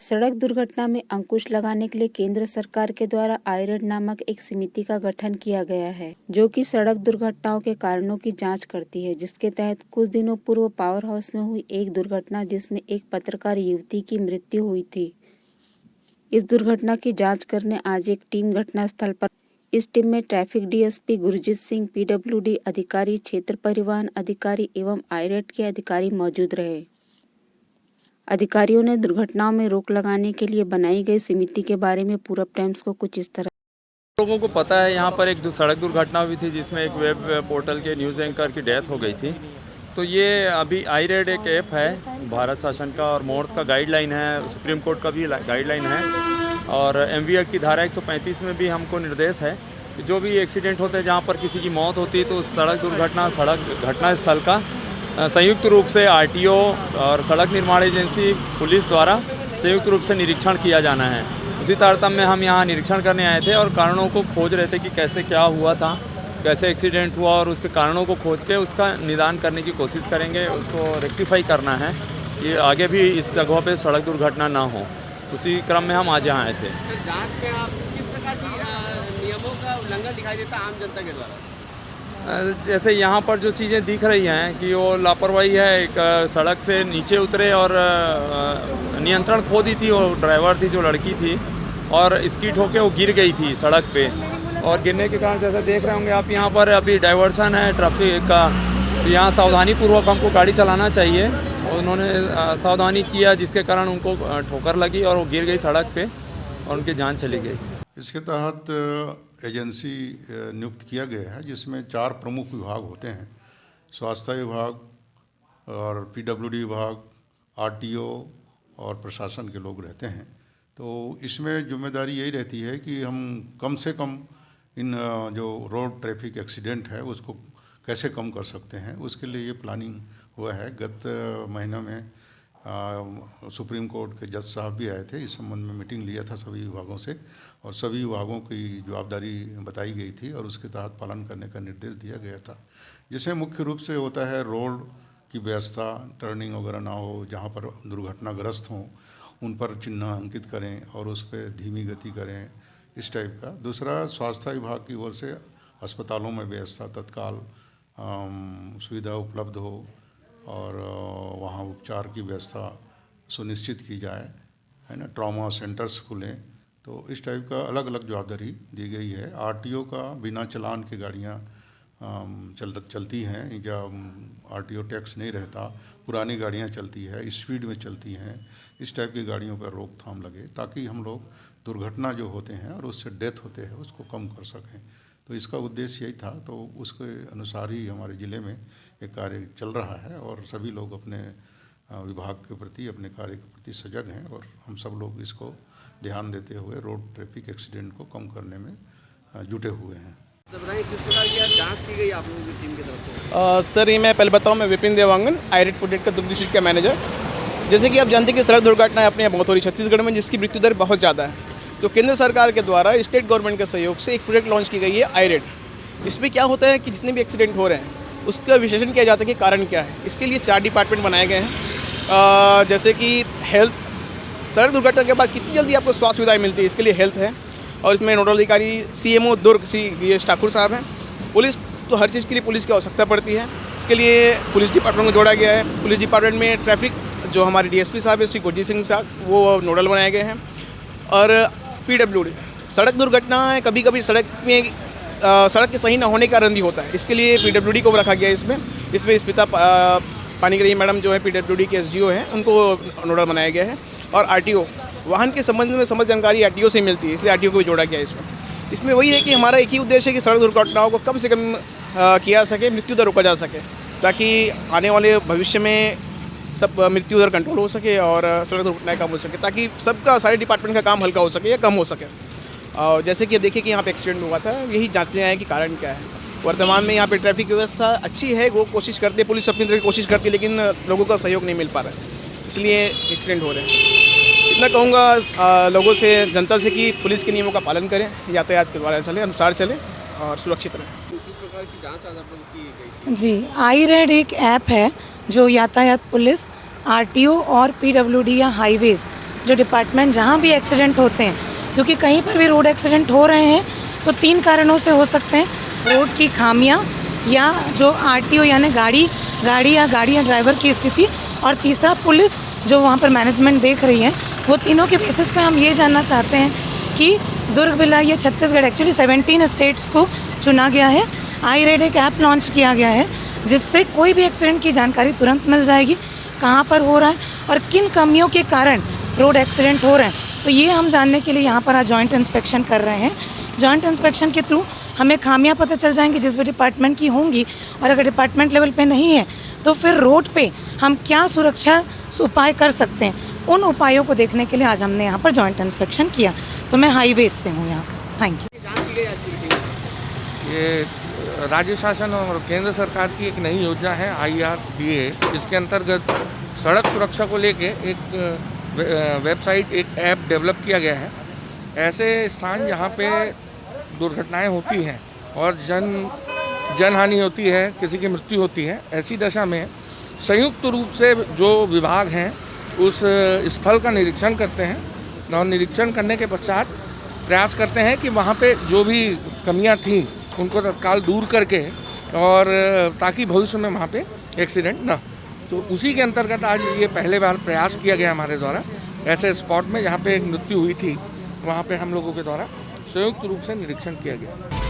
सड़क दुर्घटना में अंकुश लगाने के लिए केंद्र सरकार के द्वारा आईरेड नामक एक समिति का गठन किया गया है, जो कि सड़क दुर्घटनाओं के कारणों की जांच करती है। जिसके तहत कुछ दिनों पूर्व पावर हाउस में हुई एक दुर्घटना जिसमें एक पत्रकार युवती की मृत्यु हुई थी। इस दुर्घटना की जाँच करने आज एक टीम घटनास्थल पर। इस टीम में traffic DSP Gurjeet Singh, PWD अधिकारी, क्षेत्र परिवहन अधिकारी एवं आईरेड के अधिकारी मौजूद रहे। अधिकारियों ने दुर्घटनाओं में रोक लगाने के लिए बनाई गई समिति के बारे में पूरब टाइम्स को कुछ इस तरह। लोगों को पता है यहाँ पर एक सड़क दुर्घटना हुई थी जिसमें एक वेब पोर्टल के न्यूज़ एंकर की डेथ हो गई थी। तो ये अभी आईरेड एक ऐप है भारत शासन का और मोर्स का गाइडलाइन है, सुप्रीम कोर्ट का भी गाइडलाइन है और एमवी एक्ट की धारा 135 में भी हमको निर्देश है कि जो भी एक्सीडेंट होते हैं जहाँ पर किसी की मौत होती है तो उस सड़क घटना स्थल का संयुक्त रूप से आरटीओ और सड़क निर्माण एजेंसी पुलिस द्वारा संयुक्त रूप से निरीक्षण किया जाना है। उसी तारतम्य में हम यहाँ निरीक्षण करने आए थे और कारणों को खोज रहे थे कि कैसे क्या हुआ था, कैसे एक्सीडेंट हुआ और उसके कारणों को खोज के उसका निदान करने की कोशिश करेंगे, उसको रेक्टिफाई करना है कि आगे भी इस जगहों पे सड़क दुर्घटना ना हो। उसी क्रम में हम आज यहाँ आए थे। जांच में आप किस प्रकार की नियमों का उल्लंघन दिखाई देता आम जनता के द्वारा? जैसे यहाँ पर जो चीज़ें दिख रही हैं कि वो लापरवाही है, एक सड़क से नीचे उतरे और नियंत्रण खो दी थी। वो ड्राइवर थी जो लड़की थी और स्कीड होके वो गिर गई थी सड़क पे और गिरने के कारण जैसा देख रहे होंगे आप यहाँ पर अभी डाइवर्सन है ट्रैफिक का, तो यहाँ सावधानी पूर्वक हमको गाड़ी चलाना चाहिए। और उन्होंने सावधानी किया जिसके कारण उनको ठोकर लगी और वो गिर गई सड़क पे और उनकी जान चली गई। इसके तहत एजेंसी नियुक्त किया गया है जिसमें 4 प्रमुख विभाग होते हैं, स्वास्थ्य विभाग और पीडब्ल्यूडी विभाग, आरटीओ और प्रशासन के लोग रहते हैं। तो इसमें जिम्मेदारी यही रहती है कि हम कम से कम इन जो रोड ट्रैफिक एक्सीडेंट है उसको कैसे कम कर सकते हैं, उसके लिए ये प्लानिंग हुआ है। गत महीना में सुप्रीम कोर्ट के जज साहब भी आए थे, इस संबंध में मीटिंग लिया था सभी विभागों से और सभी विभागों की जवाबदारी बताई गई थी और उसके तहत पालन करने का निर्देश दिया गया था। जिसमें मुख्य रूप से होता है रोड की व्यवस्था, टर्निंग वगैरह ना हो, जहाँ पर दुर्घटनाग्रस्त हों उन पर चिन्ह अंकित करें और उस पर धीमी गति करें, इस टाइप का। दूसरा, स्वास्थ्य विभाग की ओर से अस्पतालों में व्यवस्था तत्काल सुविधा उपलब्ध हो और वहाँ उपचार की व्यवस्था सुनिश्चित की जाए, है ना। ट्रॉमा सेंटर्स खुलें, तो इस टाइप का अलग अलग जवाबदारी दी गई है। आरटीओ का बिना चालान की गाड़ियाँ चलती हैं, जब आरटीओ टैक्स नहीं रहता, पुरानी गाड़ियाँ चलती है, स्पीड में चलती हैं, इस टाइप की गाड़ियों पर रोकथाम लगे ताकि हम लोग दुर्घटना जो होते हैं और उससे डेथ होते हैं उसको कम कर सकें। तो इसका उद्देश्य यही था। तो उसके अनुसार ही हमारे ज़िले में एक कार्य चल रहा है और सभी लोग अपने विभाग के प्रति, अपने कार्य के प्रति सजग हैं और हम सब लोग इसको ध्यान देते हुए रोड ट्रैफिक एक्सीडेंट को कम करने में जुटे हुए हैं। तो बताइए किस प्रकार की जांच की गई आप लोगों की टीम की तरफ से? सर, ये मैं पहले बताऊँ, मैं विपिन देवांगन, आईरेड प्रोजेक्ट का दुर्ग डिस्ट्रिक्ट का मैनेजर। जैसे कि आप जानते हैं कि सड़क दुर्घटनाएं अपने यहाँ बहुत हो रही छत्तीसगढ़ में, जिसकी मृत्यु दर बहुत ज़्यादा है। तो केंद्र सरकार के द्वारा स्टेट गवर्नमेंट के सहयोग से एक प्रोजेक्ट लॉन्च की गई है आईरेड। इसमें क्या होता है कि जितने भी एक्सीडेंट हो रहे हैं उसका विश्लेषण किया जाता है कि कारण क्या है। इसके लिए 4 डिपार्टमेंट बनाए गए हैं, जैसे कि हेल्थ, सड़क दुर्घटना के बाद कितनी जल्दी आपको स्वास्थ्य सुविधाएं मिलती है, इसके लिए हेल्थ है। और इसमें नोडल अधिकारी सीएमओ दुर्ग सी ठाकुर साहब हैं। पुलिस, तो हर चीज़ के लिए पुलिस की आवश्यकता पड़ती है, इसके लिए पुलिस डिपार्टमेंट को जोड़ा गया है। पुलिस डिपार्टमेंट में ट्रैफिक जो हमारे डीएसपी साहब है श्री गुरजीत सिंह साहब, वो नोडल बनाए गए हैं। और पीडब्ल्यूडी, सड़क दुर्घटना कभी कभी सड़क के सही न होने का कारण भी होता है, इसके लिए पीडब्ल्यूडी को रखा गया है। इसमें स्मिता पानीग्राही मैडम जो है पीडब्ल्यूडी के एसडीओ हैं, उनको नोडल बनाया गया है। और आरटीओ, वाहन के संबंध में समस्त जानकारी आरटीओ से मिलती है, इसलिए आरटीओ को भी जोड़ा गया है इसमें वही है कि हमारा एक ही उद्देश्य है कि सड़क दुर्घटनाओं को कम से कम किया सके, मृत्यु दर रोका जा सके, ताकि आने वाले भविष्य में सब मृत्यु दर कंट्रोल हो सके और सड़क दुर्घटनाएं कम हो सके, ताकि सबका, सारे डिपार्टमेंट का काम हल्का हो सके या कम हो सके। और जैसे कि देखिए कि यहाँ पे एक्सीडेंट हुआ था, यही जांचने आए कि कारण क्या है। वर्तमान में यहाँ पे ट्रैफिक व्यवस्था अच्छी है, वो कोशिश करते हैं, पुलिस अपनी तरह की कोशिश करती है, लेकिन लोगों का सहयोग नहीं मिल पा रहा है, इसलिए एक्सीडेंट हो रहे हैं। इतना कहूँगा लोगों से, जनता से कि पुलिस के नियमों का पालन करें, यातायात के द्वारा चलें, अनुसार चलें और सुरक्षित रहें। किस प्रकार की जांच आज आप लोगों की गई? जी, आईरेड एक ऐप है जो यातायात पुलिस, आरटीओ और पीडब्ल्यूडी या हाईवेज़ जो डिपार्टमेंट जहाँ भी एक्सीडेंट होते हैं, क्योंकि कहीं पर भी रोड एक्सीडेंट हो रहे हैं तो 3 कारणों से हो सकते हैं। रोड की खामियां या जो आरटीओ यानी गाड़ी या ड्राइवर की स्थिति, और तीसरा पुलिस जो वहाँ पर मैनेजमेंट देख रही है। वो तीनों के बेसिस पे हम ये जानना चाहते हैं कि दुर्ग भिलाई ये छत्तीसगढ़ एक्चुअली 17 स्टेट्स को चुना गया है। iRed एक ऐप लॉन्च किया गया है जिससे कोई भी एक्सीडेंट की जानकारी तुरंत मिल जाएगी, कहाँ पर हो रहा है और किन कमियों के कारण रोड एक्सीडेंट हो रहे हैं। तो ये हम जानने के लिए यहाँ पर आज जॉइंट इंस्पेक्शन कर रहे हैं। जॉइंट इंस्पेक्शन के थ्रू हमें खामियां पता चल जाएंगी जिस भी डिपार्टमेंट की होंगी, और अगर डिपार्टमेंट लेवल पे नहीं है तो फिर रोड पे हम क्या सुरक्षा उपाय कर सकते हैं, उन उपायों को देखने के लिए आज हमने यहाँ पर जॉइंट इंस्पेक्शन किया। तो मैं हाईवेज से हूँ यहाँ। Thank you. ये राज्य शासन और केंद्र सरकार की एक नई योजना है IRDA। इसके अंतर्गत सड़क सुरक्षा को लेके एक वेबसाइट, एक ऐप डेवलप किया गया है। ऐसे स्थान जहाँ पे दुर्घटनाएं होती हैं और जनहानि होती है, किसी की मृत्यु होती है, ऐसी दशा में संयुक्त रूप से जो विभाग हैं उस स्थल का निरीक्षण करते हैं और निरीक्षण करने के पश्चात प्रयास करते हैं कि वहाँ पे जो भी कमियां थीं उनको तत्काल दूर करके, और ताकि भविष्य में वहाँ पे एक्सीडेंट ना। तो उसी के अंतर्गत आज ये पहले बार प्रयास किया गया हमारे द्वारा। ऐसे स्पॉट में जहाँ पे एक मृत्यु हुई थी वहाँ पे हम लोगों के द्वारा संयुक्त रूप से निरीक्षण किया गया।